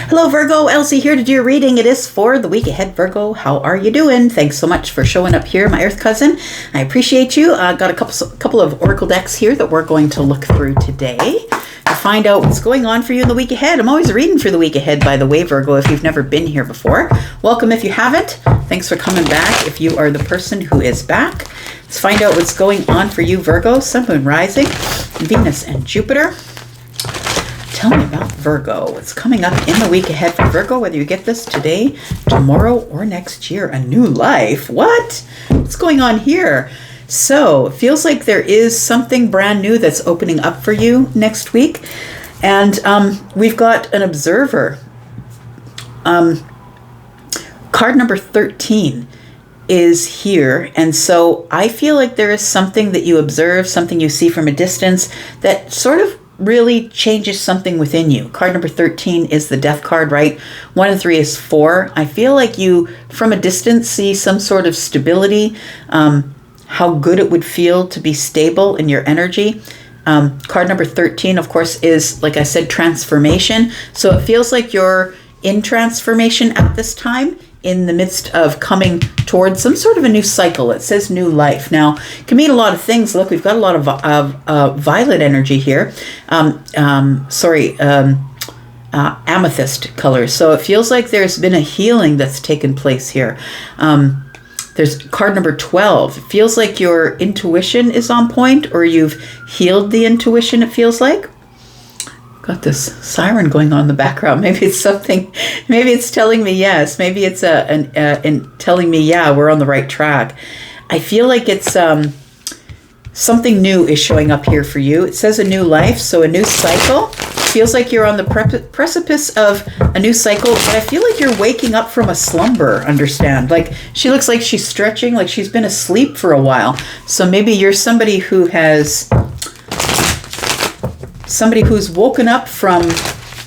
Hello Virgo, Elsie here to do your reading. It is for the week ahead, Virgo. How are you doing? Thanks so much for showing up here, my Earth cousin. I appreciate you. Got a couple of oracle decks here that we're going to look through today to find out what's going on for you in the week ahead. I'm always reading for the week ahead, by the way, Virgo, if you've never been here before. Welcome if you haven't. Thanks for coming back if you are the person who is back. Let's find out what's going on for you, Virgo. Sun, Moon, Rising, Venus, and Jupiter. Tell me about Virgo. What's coming up in the week ahead for Virgo, whether you get this today, tomorrow, or next year. A new life. What? What's going on here? So, it feels like there is something brand new that's opening up for you next week. And we've got an observer. Card number 13 is here. And so I feel like there is something that you observe, something you see from a distance that sort of really changes something within you. Card number 13 is the death card, right? 1 and 3 is 4. I feel like you, from a distance, see some sort of stability, how good it would feel to be stable in your energy. Card number 13, of course, is, like I said, transformation. So it feels like you're in transformation at this time, in the midst of coming towards some sort of a new cycle. It says new life. Now, it can mean a lot of things. Look, we've got a lot of violet energy here. Amethyst colors. So it feels like there's been a healing that's taken place here. There's card number 12. It feels like your intuition is on point, or you've healed the intuition, it feels like. Got this siren going on in the background. Maybe it's something, maybe it's telling me yes. Maybe it's telling me, yeah, we're on the right track. I feel like it's something new is showing up here for you. It says a new life, so a new cycle. Feels like you're on the precipice of a new cycle, but I feel like you're waking up from a slumber, understand? Like, she looks like she's stretching, like she's been asleep for a while. So maybe you're somebody who has... somebody who's woken up from,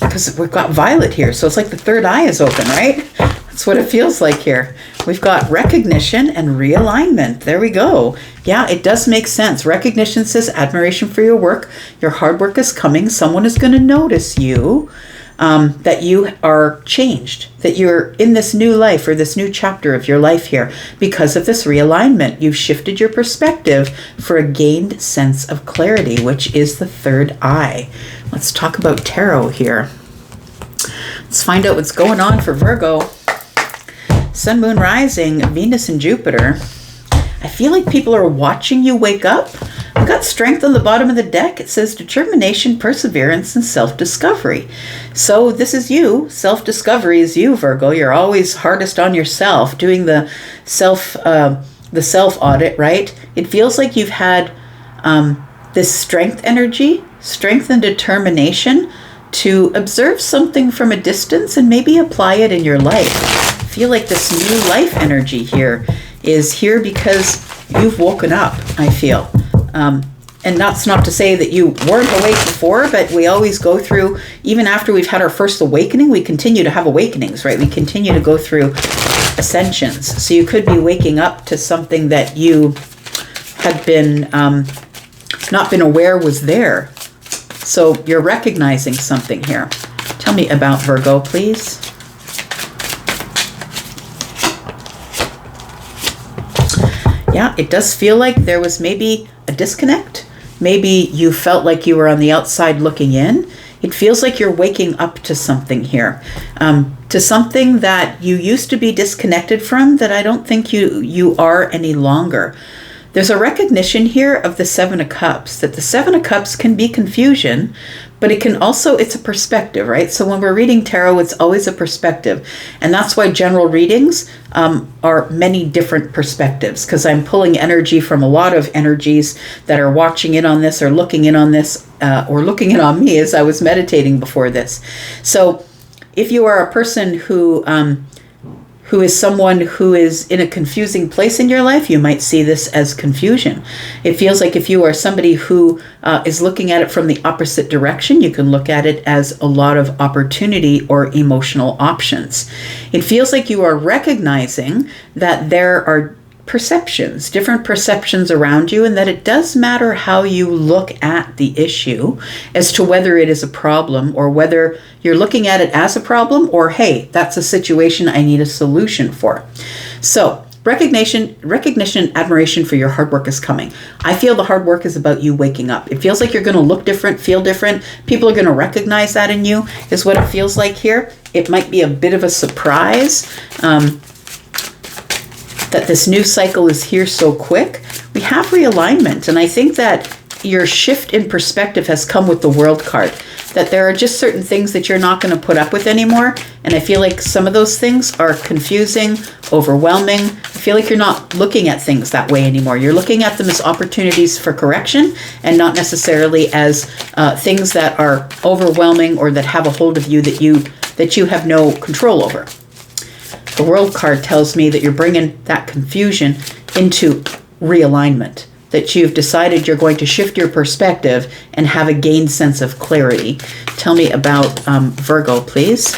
because we've got violet here, so it's like the third eye is open, right? That's what it feels like here. We've got recognition and realignment. There we go. Yeah, it does make sense. Recognition says admiration for your work. Your hard work is coming. Someone is going to notice you, that you are changed, that you're in this new life or this new chapter of your life here. Because of this realignment, you've shifted your perspective for a gained sense of clarity, which is the third eye. Let's talk about tarot here. Let's find out what's going on for Virgo. Sun, Moon, Rising, Venus, and Jupiter. I feel like people are watching you wake up. I've got strength on the bottom of the deck. It says determination, perseverance, and self-discovery. So this is you. Self-discovery is you, Virgo. You're always hardest on yourself, doing the self-audit, right? It feels like you've had this strength energy, strength and determination to observe something from a distance and maybe apply it in your life. I feel like this new life energy here is here because you've woken up, I feel. And that's not to say that you weren't awake before, but we always go through, even after we've had our first awakening, we continue to have awakenings, right? We continue to go through ascensions. So you could be waking up to something that you had been not been aware was there. So you're recognizing something here. Tell me about Virgo, please. Yeah, it does feel like there was maybe a disconnect. Maybe you felt like you were on the outside looking in. It feels like you're waking up to something here, to something that you used to be disconnected from that I don't think you are any longer. There's a recognition here of the Seven of Cups, that the Seven of Cups can be confusion, but it can also, it's a perspective, right? So when we're reading tarot, it's always a perspective. And that's why general readings are many different perspectives, because I'm pulling energy from a lot of energies that are watching in on this or looking in on this or looking in on me as I was meditating before this. So if you are a person who is someone who is in a confusing place in your life, you might see this as confusion. It feels like if you are somebody who is looking at it from the opposite direction, you can look at it as a lot of opportunity or emotional options. It feels like you are recognizing that there are different perceptions around you, and that it does matter how you look at the issue as to whether it is a problem or whether you're looking at it as a problem or, hey, that's a situation I need a solution for. So recognition, admiration for your hard work is coming. I feel the hard work is about you waking up. It feels like you're going to look different, feel different. People are going to recognize that in you, is what it feels like here. It might be a bit of a surprise that this new cycle is here so quick. We have realignment, and I think that your shift in perspective has come with the World card, that there are just certain things that you're not going to put up with anymore, and I feel like some of those things are confusing, overwhelming. I feel like you're not looking at things that way anymore. You're looking at them as opportunities for correction and not necessarily as things that are overwhelming or that have a hold of you that you have no control over. The World card tells me that you're bringing that confusion into realignment, that you've decided you're going to shift your perspective and have a gained sense of clarity. Tell me about Virgo, please.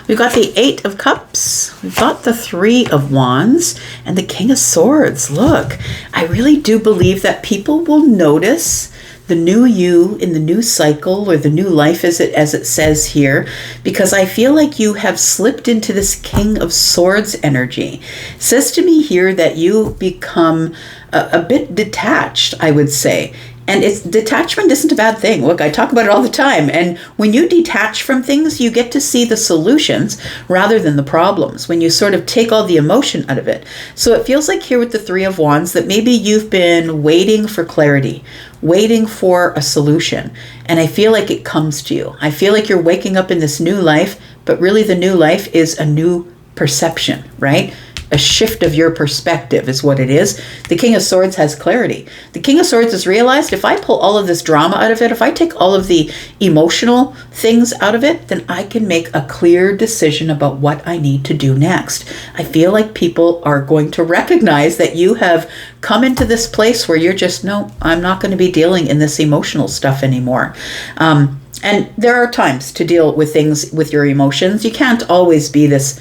We've got the 8 of Cups, we've got the 3 of Wands, and the King of Swords. Look, I really do believe that people will notice the new you in the new cycle, or the new life as it says here, because I feel like you have slipped into this King of Swords energy. It says to me here that you become a bit detached, I would say. And detachment isn't a bad thing. Look, I talk about it all the time. And when you detach from things, you get to see the solutions rather than the problems, when you sort of take all the emotion out of it. So it feels like here with the 3 of Wands that maybe you've been waiting for clarity, waiting for a solution. And I feel like it comes to you. I feel like you're waking up in this new life, but really the new life is a new perception, right? A shift of your perspective is what it is. The King of Swords has clarity. The King of Swords has realized if I pull all of this drama out of it, if I take all of the emotional things out of it, then I can make a clear decision about what I need to do next. I feel like people are going to recognize that you have come into this place where you're just, no, I'm not going to be dealing in this emotional stuff anymore. And there are times to deal with things with your emotions. You can't always be this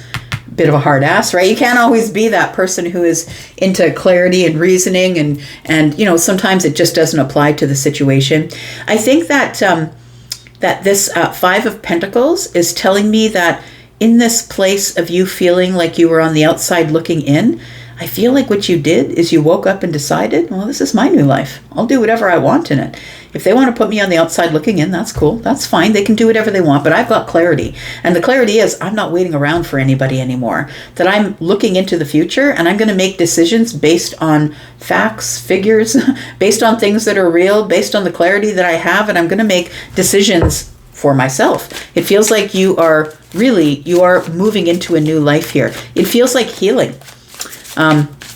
bit of a hard ass, right? You can't always be that person who is into clarity and reasoning, and you know, sometimes it just doesn't apply to the situation. I think that that this 5 of Pentacles is telling me that in this place of you feeling like you were on the outside looking in, I feel like what you did is you woke up and decided, well, this is my new life. I'll do whatever I want in it. If they want to put me on the outside looking in, that's cool. That's fine. They can do whatever they want, but I've got clarity. And the clarity is I'm not waiting around for anybody anymore, that I'm looking into the future and I'm going to make decisions based on facts, figures, based on things that are real, based on the clarity that I have, and I'm going to make decisions for myself. It feels like you are moving into a new life here. It feels like healing.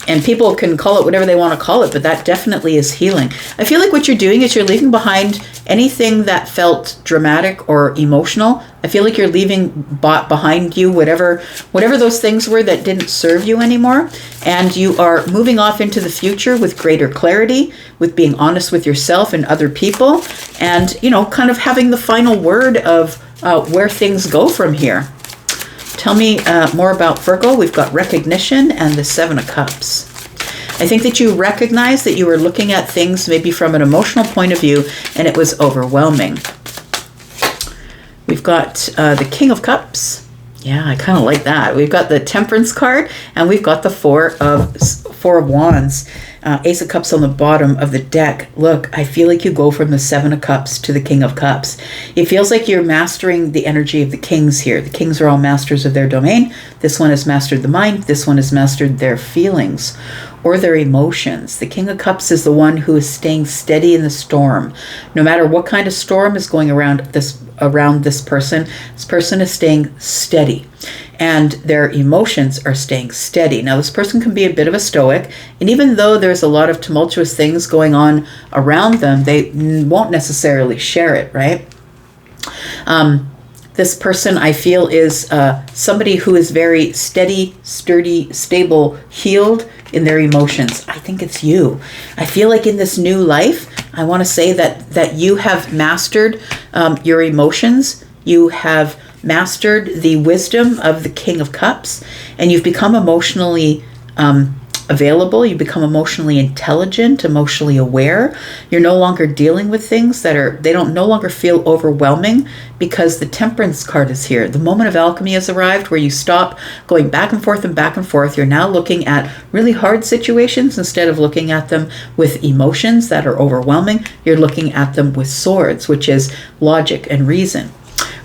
And people can call it whatever they want to call it, but that definitely is healing. I feel like what you're doing is you're leaving behind anything that felt dramatic or emotional. I feel like you're leaving behind you whatever those things were that didn't serve you anymore. And you are moving off into the future with greater clarity, with being honest with yourself and other people, and, you know, kind of having the final word of where things go from here. Tell me more about Virgo. We've got recognition and the 7 of Cups. I think that you recognize that you were looking at things maybe from an emotional point of view and it was overwhelming. We've got the King of Cups. Yeah, I kind of like that. We've got the Temperance card and we've got the 4 of Wands. Ace of Cups on the bottom of the deck. Look, I feel like you go from the 7 of Cups to the King of Cups. It feels like you're mastering the energy of the kings here. The kings are all masters of their domain. This one has mastered the mind. This one has mastered their feelings or their emotions. The King of Cups is the one who is staying steady in the storm. No matter what kind of storm is going around this person is staying steady. And their emotions are staying steady. Now, this person can be a bit of a stoic, and even though there's a lot of tumultuous things going on around them, they won't necessarily share it, right? This person, I feel, is somebody who is very steady, sturdy, stable, healed in their emotions. I think it's you. I feel like in this new life, I want to say that you have mastered your emotions. You have mastered the wisdom of the King of Cups, and you've become emotionally available. You become emotionally intelligent, emotionally aware. You're no longer dealing with things they don't no longer feel overwhelming, because the Temperance card is here. The moment of alchemy has arrived, where you stop going back and forth and back and forth. You're now looking at really hard situations instead of looking at them with emotions that are overwhelming. You're looking at them with swords, which is logic and reason.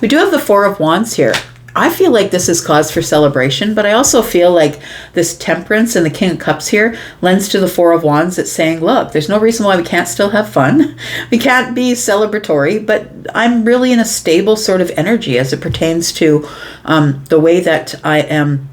We do have the Four of Wands here. I feel like this is cause for celebration, but I also feel like this Temperance and the King of Cups here lends to the Four of Wands. It's saying, look, there's no reason why we can't still have fun. We can't be celebratory, but I'm really in a stable sort of energy as it pertains to the way that I am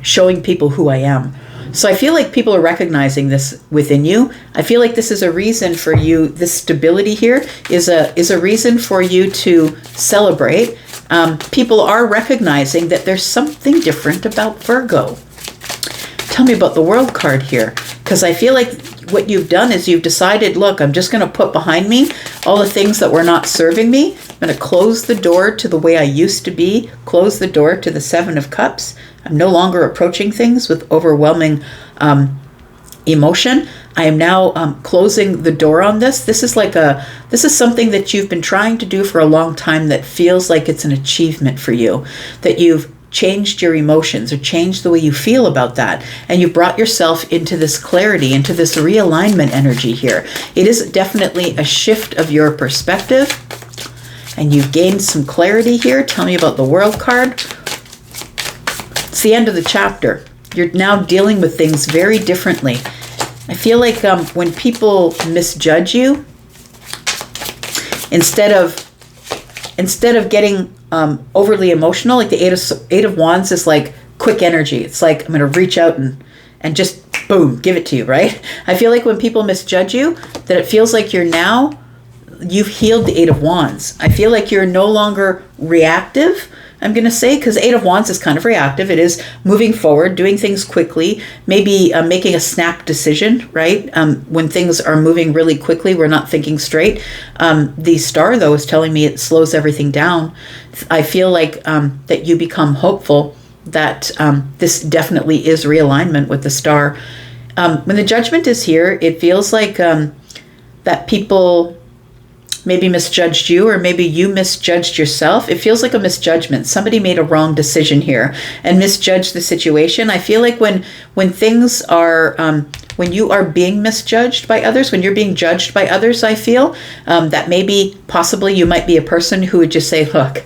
showing people who I am. So I feel like people are recognizing this within you. I feel like this is a reason for you. This stability here is a reason for you to celebrate. People are recognizing that there's something different about Virgo. Tell me about the World card here, because I feel like what you've done is you've decided, look, I'm just going to put behind me all the things that were not serving me. I'm going to close the door to the way I used to be, close the door to the Seven of Cups. I'm no longer approaching things with overwhelming emotion. I am now closing the door on this. This is something that you've been trying to do for a long time that feels like it's an achievement for you, that you've changed your emotions or changed the way you feel about that. And you brought yourself into this clarity, into this realignment energy here. It is definitely a shift of your perspective, and you've gained some clarity here. Tell me about the World card. It's the end of the chapter. You're now dealing with things very differently. I feel like when people misjudge you, instead of getting overly emotional, like the Eight of Wands is like quick energy. It's like, I'm going to reach out and just boom, give it to you, right? I feel like when people misjudge you, that it feels like you've healed the Eight of Wands. I feel like you're no longer reactive, I'm going to say, because Eight of Wands is kind of reactive. It is moving forward, doing things quickly, maybe making a snap decision, right? When things are moving really quickly, we're not thinking straight. The Star, though, is telling me it slows everything down. I feel like that you become hopeful that this definitely is realignment with the Star. When the Judgment is here, it feels like that people maybe misjudged you, or maybe you misjudged yourself. It feels like a misjudgment. Somebody made a wrong decision here and misjudged the situation. I feel like when things are, when you are being misjudged by others, when you're being judged by others, I feel that maybe possibly you might be a person who would just say, look,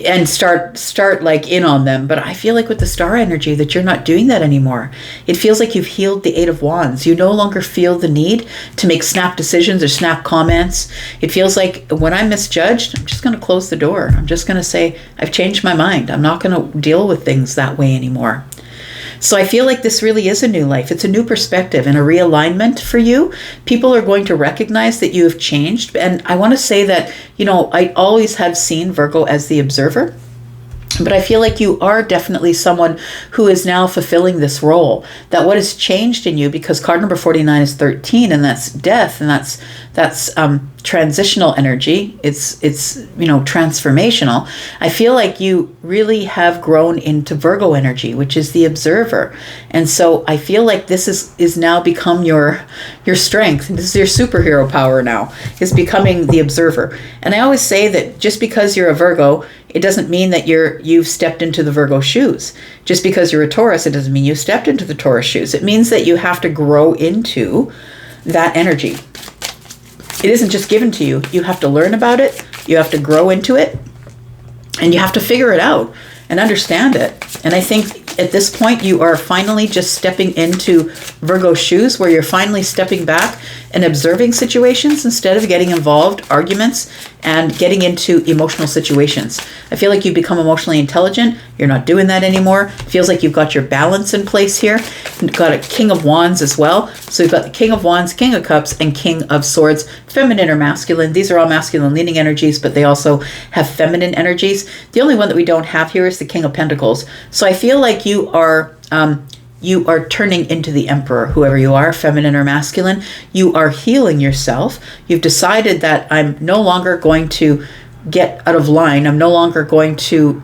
and start like in on them. But I feel like with the Star energy that you're not doing that anymore. It feels like you've healed the Eight of Wands. You no longer feel the need to make snap decisions or snap comments. It feels like when I'm misjudged, I'm just going to close the door. I'm just going to say, I've changed my mind. I'm not going to deal with things that way anymore. So I feel like this really is a new life. It's a new perspective and a realignment for you. People are going to recognize that you have changed. And I want to say that, I always have seen Virgo as the observer. But I feel like you are definitely someone who is now fulfilling this role. That what has changed in you, because card number 49 is 13, and that's death, and that's transitional energy. It's transformational. I feel like you really have grown into Virgo energy, which is the observer. And so I feel like this is now become your strength. This is your superhero power now, is becoming the observer. And I always say that just because you're a Virgo, it doesn't mean that you've stepped into the Virgo shoes. Just because you're a Taurus, it doesn't mean you stepped into the Taurus shoes. It means that you have to grow into that energy. It isn't just given to you. You have to learn about it. You have to grow into it. And you have to figure it out and understand it. And I think at this point, you are finally just stepping into Virgo shoes, where you're finally stepping back and observing situations instead of getting involved, arguments, and getting into emotional situations. I feel like you've become emotionally intelligent. You're not doing that anymore. It feels like you've got your balance in place here. You've got a King of Wands as well. So you've got the King of Wands, King of Cups, and King of Swords, feminine or masculine. These are all masculine leaning energies, but they also have feminine energies. The only one that we don't have here is the King of Pentacles. So I feel like you are turning into the Emperor, whoever you are, feminine or masculine. You are healing yourself. You've decided that I'm no longer going to get out of line. I'm no longer going to,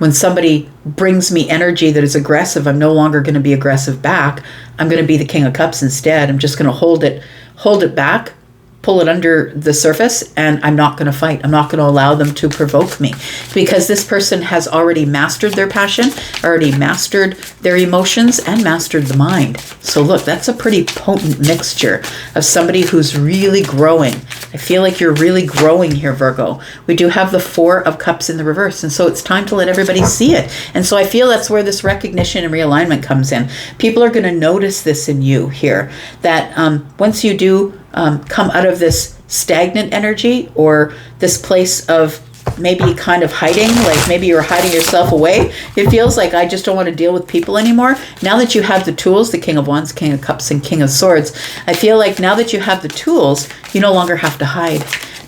when somebody brings me energy that is aggressive, I'm no longer going to be aggressive back. I'm going to be the King of Cups instead. I'm just going to hold it back, pull it under the surface, and I'm not going to fight. I'm not going to allow them to provoke me, because this person has already mastered their passion, already mastered their emotions, and mastered the mind. So look, that's a pretty potent mixture of somebody who's really growing. I feel like you're really growing here, Virgo. We do have the Four of Cups in the reverse, and so it's time to let everybody see it. And so I feel that's where this recognition and realignment comes in. People are going to notice this in you here, that once you do come out of this stagnant energy, or this place of maybe kind of hiding, like maybe you're hiding yourself away. It feels like, I just don't want to deal with people anymore. Now that you have the tools, the King of Wands, King of Cups, and King of Swords, I feel like now that you have the tools, you no longer have to hide.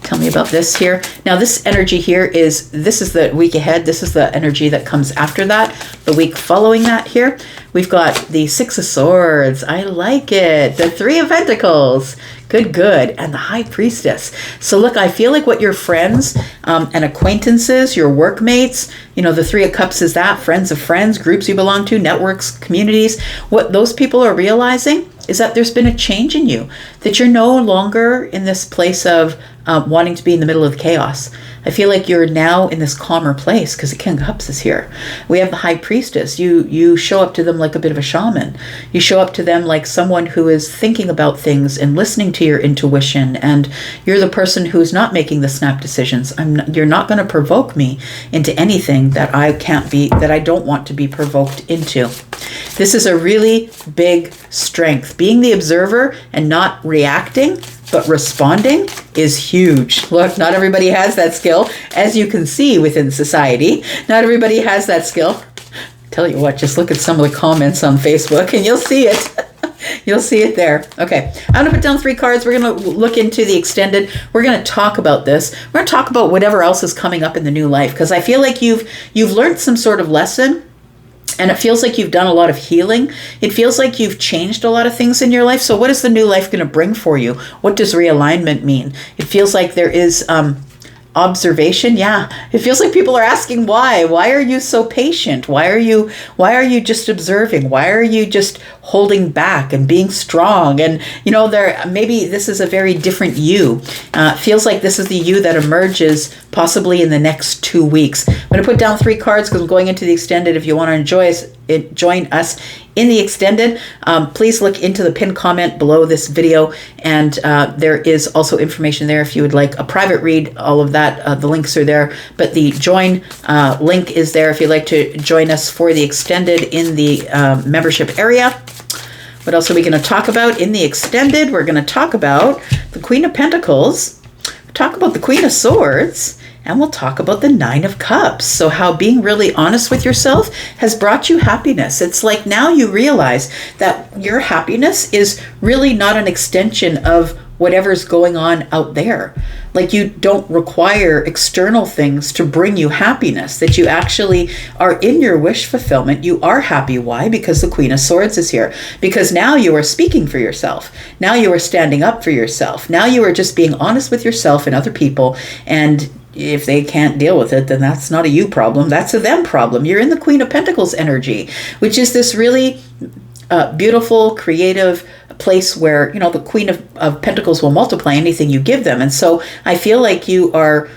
Tell me about this here. Now this energy here this is the week ahead. This is the energy that comes after that, the week following that here. We've got the Six of Swords. I like it. The Three of Pentacles. Good. And the High Priestess. So look, I feel like what your friends and acquaintances, your workmates, the Three of Cups is that, friends of friends, groups you belong to, networks, communities. What those people are realizing is that there's been a change in you, that you're no longer in this place of wanting to be in the middle of the chaos. I feel like you're now in this calmer place because the King of Cups is here. We have the High Priestess. You show up to them like a bit of a shaman. You show up to them like someone who is thinking about things and listening to your intuition. And you're the person who's not making the snap decisions. You're not going to provoke me into anything that I don't want to be provoked into. This is a really big strength. Being the observer and not reacting, but responding is huge. Look, not everybody has that skill, as you can see within society. Not everybody has that skill. Tell you what, just look at some of the comments on Facebook and you'll see it. You'll see it there. Okay, I'm going to put down 3 cards. We're going to look into the extended. We're going to talk about this. We're going to talk about whatever else is coming up in the new life, because I feel like you've learned some sort of lesson. And it feels like you've done a lot of healing. It feels like you've changed a lot of things in your life. So what is the new life going to bring for you? What does realignment mean? It feels like there is observation. Yeah, it feels like people are asking why. Why are you so patient? Why are you just observing? Why are you just holding back and being strong? And maybe this is a very different you. It feels like this is the you that emerges possibly in the next 2 weeks. I'm going to put down 3 cards because I'm going into the extended. If you want to join us in the extended, please look into the pinned comment below this video, and there is also information there if you would like a private read. All of that, the links are there, but the join link is there if you'd like to join us for the extended in the membership area. What else are we going to talk about in the extended? We're going to talk about the Queen of Pentacles, talk about the Queen of Swords, and we'll talk about the Nine of Cups. So how being really honest with yourself has brought you happiness. It's like now you realize that your happiness is really not an extension of whatever's going on out there. Like you don't require external things to bring you happiness, that you actually are in your wish fulfillment. You are happy. Why? Because the Queen of Swords is here. Because now you are speaking for yourself. Now you are standing up for yourself. Now you are just being honest with yourself and other people. And if they can't deal with it, then that's not a you problem. That's a them problem. You're in the Queen of Pentacles energy, which is this really beautiful, creative place where, the Queen of Pentacles will multiply anything you give them. And so I feel like you are,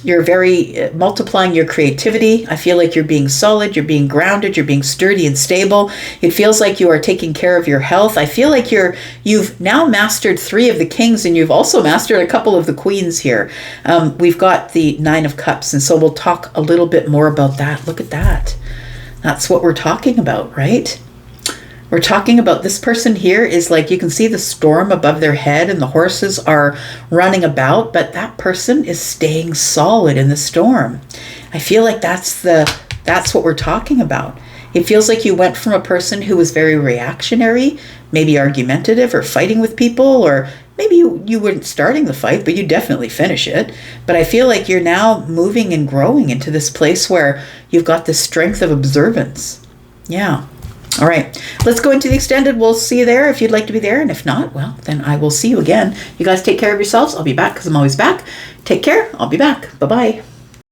you're very multiplying your creativity. I feel like you're being solid, you're being grounded, you're being sturdy and stable. It feels like you are taking care of your health. I feel like you've now mastered 3 of the kings, and you've also mastered a couple of the queens here. We've got the Nine of Cups, and so we'll talk a little bit more about that. Look at that. That's what we're talking about, right? We're talking about this person here is like, you can see the storm above their head and the horses are running about, but that person is staying solid in the storm. I feel like that's what we're talking about. It feels like you went from a person who was very reactionary, maybe argumentative or fighting with people, or maybe you weren't starting the fight, but you definitely finish it. But I feel like you're now moving and growing into this place where you've got this strength of observance. Yeah. All right, let's go into the extended. We'll see you there if you'd like to be there. And if not, well, then I will see you again. You guys take care of yourselves. I'll be back because I'm always back. Take care. I'll be back. Bye-bye.